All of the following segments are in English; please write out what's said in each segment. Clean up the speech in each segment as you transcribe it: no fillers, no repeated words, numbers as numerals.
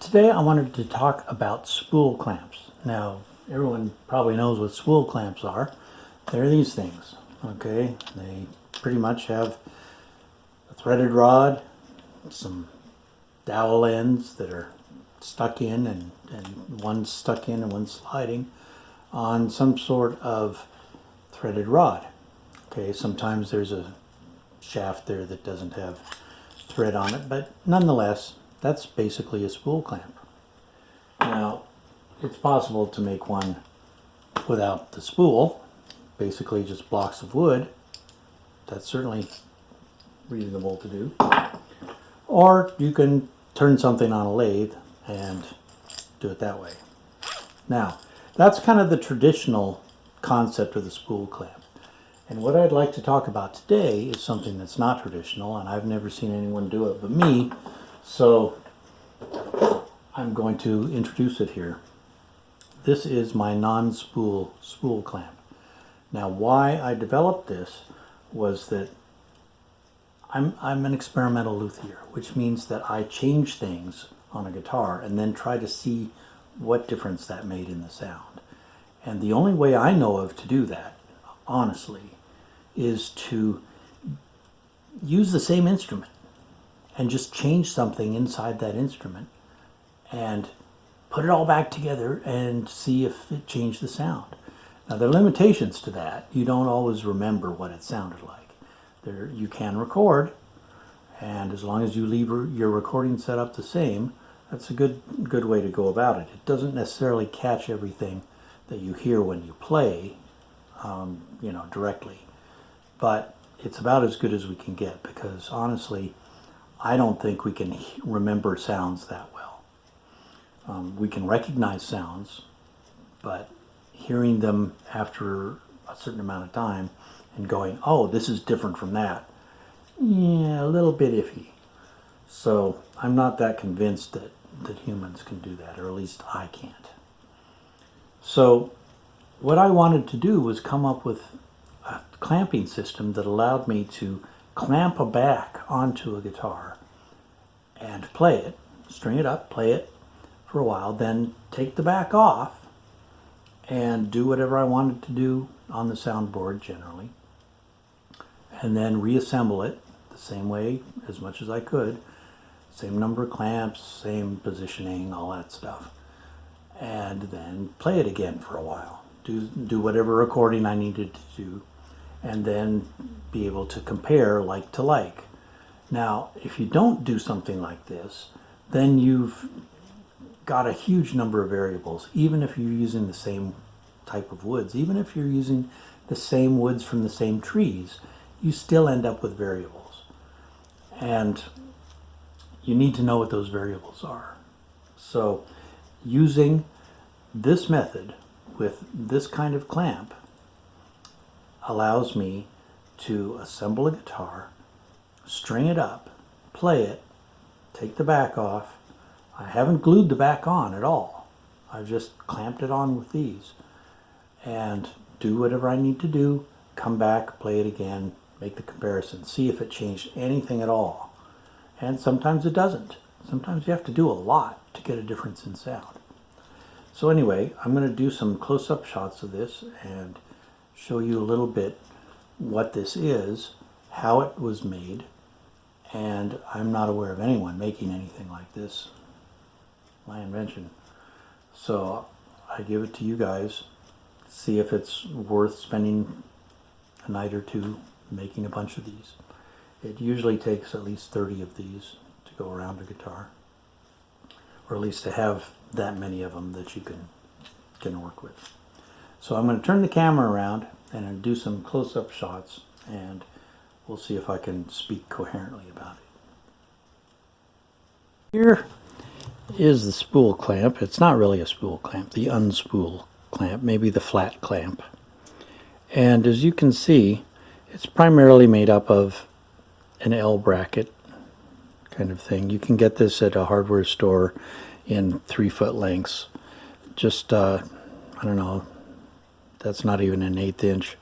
Today I wanted to talk about spool clamps. Now, everyone probably knows what spool clamps are. They're these things, okay? They pretty much have a threaded rod, some dowel ends that are stuck in, and one's stuck in and one's sliding on some sort of threaded rod. Okay, sometimes there's a shaft there that doesn't have thread on it, but nonetheless, that's basically a spool clamp. Now, it's possible to make one without the spool, basically just blocks of wood. That's certainly reasonable to do. Or you can turn something on a lathe and do it that way. Now, that's kind of the traditional concept of the spool clamp. And what I'd like to talk about today is something that's not traditional, and I've never seen anyone do it but me, so I'm going to introduce it here. This is my non-spool spool clamp. Now, why I developed this was that I'm an experimental luthier, which means that I change things on a guitar and then try to see what difference that made in the sound. And the only way I know of to do that, honestly, is to use the same instrument and just change something inside that instrument and put it all back together and see if it changed the sound. Now, there are limitations to that. You don't always remember what it sounded like. You can record, and as long as you leave your recording set up the same, that's a good way to go about it. It doesn't necessarily catch everything that you hear when you play, directly, but it's about as good as we can get, because honestly, I don't think we can remember sounds that well. We can recognize sounds, but hearing them after a certain amount of time and going, oh, this is different from that, yeah, a little bit iffy. So I'm not that convinced that humans can do that, or at least I can't. So what I wanted to do was come up with a clamping system that allowed me to clamp a back onto a guitar and play it, string it up, play it for a while, then take the back off and do whatever I wanted to do on the soundboard generally, and then reassemble it the same way as much as I could, same number of clamps, same positioning, all that stuff, and then play it again for a while, do whatever recording I needed to do, and then be able to compare like to like. Now, if you don't do something like this, then you've got a huge number of variables, even if you're using the same type of woods, even if you're using the same woods from the same trees, you still end up with variables. And you need to know what those variables are. So using this method with this kind of clamp allows me to assemble a guitar, string it up, play it, take the back off. I haven't glued the back on at all. I've just clamped it on with these, and do whatever I need to do, come back, play it again, make the comparison, see if it changed anything at all. And sometimes it doesn't. Sometimes you have to do a lot to get a difference in sound. So anyway, I'm going to do some close-up shots of this and show you a little bit what this is, how it was made, and I'm not aware of anyone making anything like this, my invention. So I give it to you guys, see if it's worth spending a night or two making a bunch of these. It usually takes at least 30 of these to go around a guitar, or at least to have that many of them that you can work with. So I'm going to turn the camera around and do some close-up shots, and we'll see if I can speak coherently about it. Here is the spool clamp. It's not really a spool clamp, the unspool clamp, maybe the flat clamp. And as you can see, it's primarily made up of an L bracket kind of thing. You can get this at a hardware store in 3-foot lengths. Just, I don't know, that's not even an 1/8 inch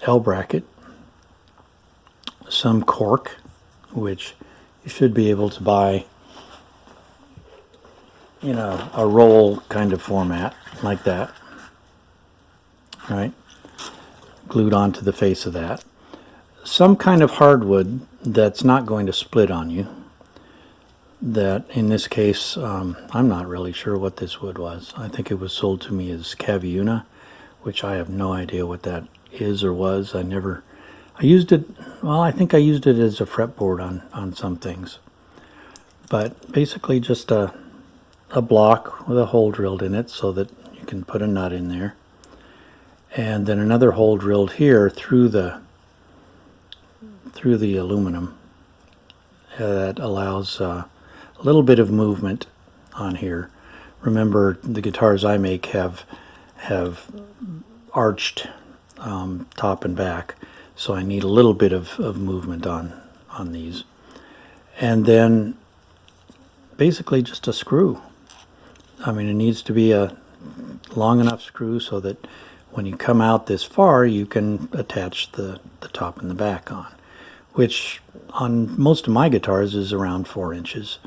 L bracket. Some cork, which you should be able to buy in a roll kind of format, like that, right? Glued onto the face of that. Some kind of hardwood that's not going to split on you. That, in this case, I'm not really sure what this wood was. I think it was sold to me as Caviuna, which I have no idea what that is or was. I used it, well, I think I used it as a fretboard on some things. But basically just a block with a hole drilled in it so that you can put a nut in there. And then another hole drilled here through the aluminum that allows a little bit of movement on here. Remember, the guitars I make have arched top and back, so I need a little bit of movement on these. And then basically just a screw. I mean, it needs to be a long enough screw so that when you come out this far, you can attach the top and the back on, which on most of my guitars is around 4 inches.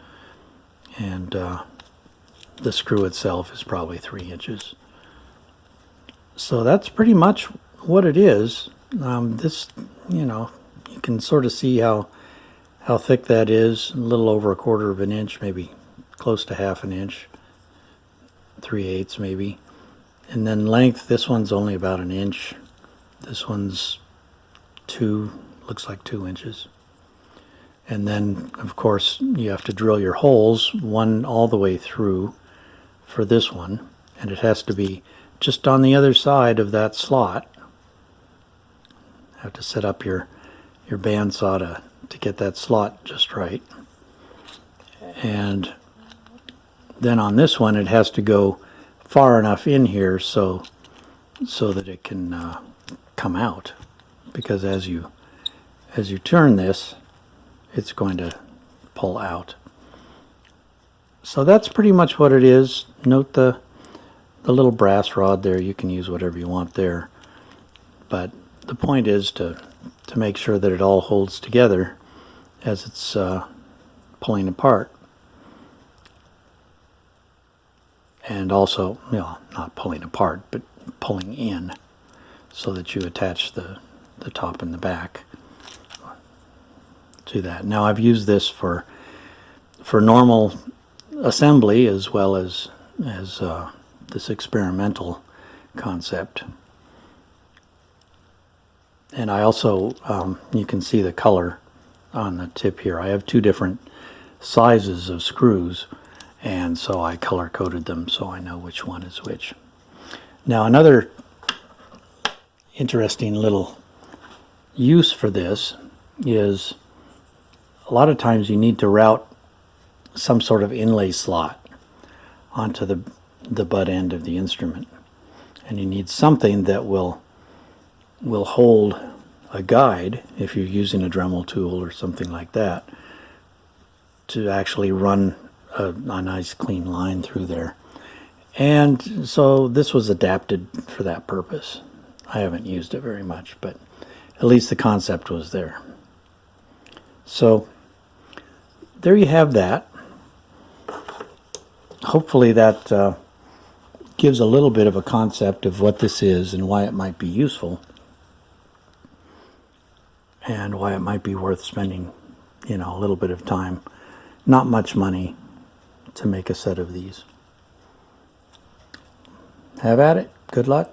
And the screw itself is probably 3 inches. So that's pretty much what it is. This, you can sort of see how thick that is. A little over 1/4 of an inch, maybe close to 1/2 an inch, 3/8 maybe. And then length, this one's only about 1 inch. This one's looks like 2 inches. And then, of course, you have to drill your holes, one all the way through for this one. And it has to be just on the other side of that slot. Have to set up your bandsaw to get that slot just right. And then on this one, it has to go far enough in here so that it can come out, because as you turn this, it's going to pull out. So that's pretty much what it is. Note the little brass rod there. You can use whatever you want there, but the point is to make sure that it all holds together as it's pulling apart. And also, not pulling apart, but pulling in, so that you attach the top and the back to that. Now, I've used this for normal assembly as well as this experimental concept. And I also, you can see the color on the tip here. I have 2 different sizes of screws, and so I color coded them so I know which one is which. Now, another interesting little use for this is a lot of times you need to route some sort of inlay slot onto the butt end of the instrument, and you need something that will hold a guide, if you're using a Dremel tool or something like that, to actually run a nice clean line through there. And so this was adapted for that purpose. I haven't used it very much, but at least the concept was there. So there you have that. Hopefully that gives a little bit of a concept of what this is and why it might be useful, and why it might be worth spending, a little bit of time, not much money, to make a set of these. Have at it. Good luck.